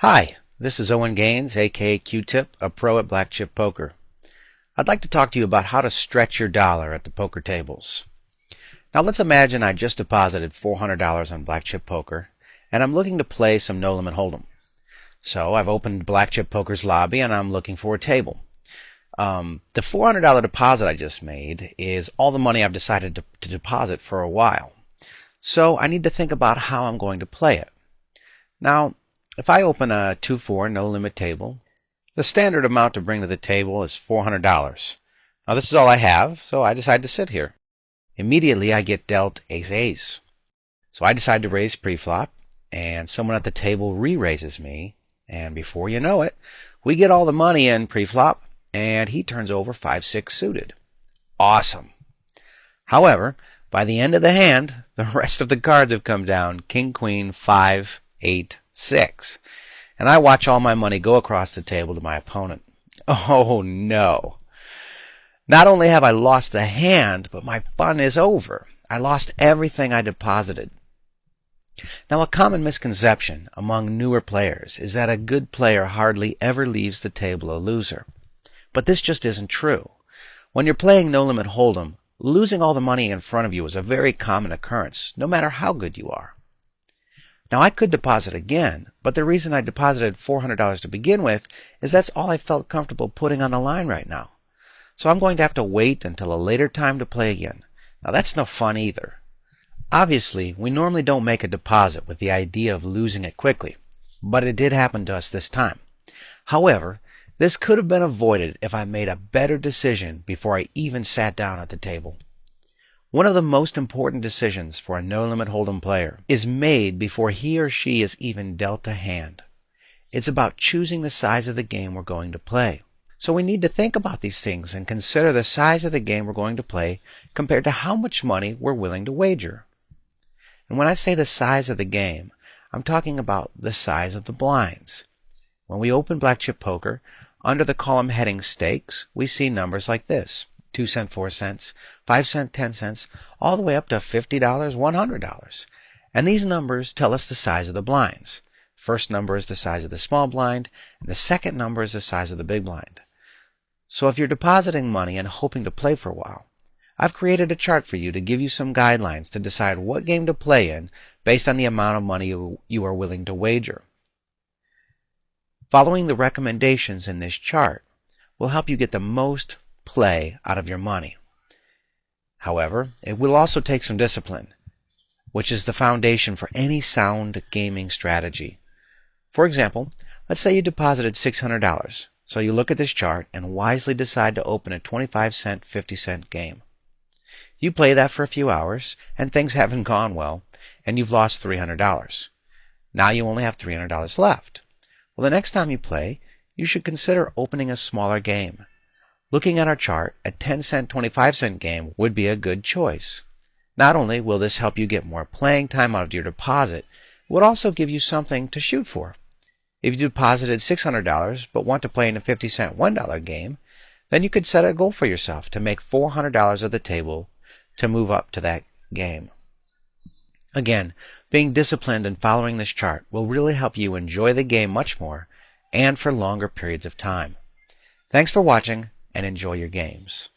Hi, this is Owen Gaines, aka Q-Tip, a pro at Black Chip Poker. I'd like to talk to you about how to stretch your dollar at the poker tables. Now let's imagine I just deposited $400 on Black Chip Poker, and I'm looking to play some No Limit Hold'em. So I've opened Black Chip Poker's lobby, and I'm looking for a table. The $400 deposit I just made is all the money I've decided to deposit for a while. So I need to think about how I'm going to play it. Now, if I open a 2-4 no-limit table, the standard amount to bring to the table is $400. Now this is all I have, so I decide to sit here. Immediately I get dealt ace-ace. So I decide to raise pre-flop, and someone at the table re-raises me, and before you know it, we get all the money in pre-flop, and he turns over 5-6 suited. Awesome. However, by the end of the hand, the rest of the cards have come down king, queen, 5, 8, 6. And I watch all my money go across the table to my opponent. Oh no. Not only have I lost the hand, but my fun is over. I lost everything I deposited. Now, a common misconception among newer players is that a good player hardly ever leaves the table a loser. But this just isn't true. When you're playing No Limit Hold'em, losing all the money in front of you is a very common occurrence, no matter how good you are. Now, I could deposit again, but the reason I deposited $400 to begin with is that's all I felt comfortable putting on the line right now. So I'm going to have to wait until a later time to play again. Now, that's no fun either. Obviously, we normally don't make a deposit with the idea of losing it quickly, but it did happen to us this time. However, this could have been avoided if I made a better decision before I even sat down at the table. One of the most important decisions for a No Limit Hold'em player is made before he or she is even dealt a hand. It's about choosing the size of the game we're going to play. So we need to think about these things and consider the size of the game we're going to play compared to how much money we're willing to wager. And when I say the size of the game, I'm talking about the size of the blinds. When we open Black Chip Poker, under the column heading Stakes, we see numbers like this: 2 cents, 4 cents, 5 cents, 10 cents, all the way up to $50, $100. And these numbers tell us the size of the blinds. First number is the size of the small blind, and the second number is the size of the big blind. So if you're depositing money and hoping to play for a while, I've created a chart for you to give you some guidelines to decide what game to play in based on the amount of money you are willing to wager. Following the recommendations in this chart will help you get the most play out of your money. However, it will also take some discipline, which is the foundation for any sound gaming strategy. For example, let's say you deposited $600, so you look at this chart and wisely decide to open a 25-cent, 50-cent game. You play that for a few hours, and things haven't gone well, and you've lost $300. Now you only have $300 left. Well, the next time you play, you should consider opening a smaller game. Looking at our chart, a 10-cent, 25-cent game would be a good choice. Not only will this help you get more playing time out of your deposit, it would also give you something to shoot for. If you deposited $600 but want to play in a 50-cent $1 game, then you could set a goal for yourself to make $400 at the table to move up to that game. Again, being disciplined and following this chart will really help you enjoy the game much more and for longer periods of time. Thanks for watching, and enjoy your games.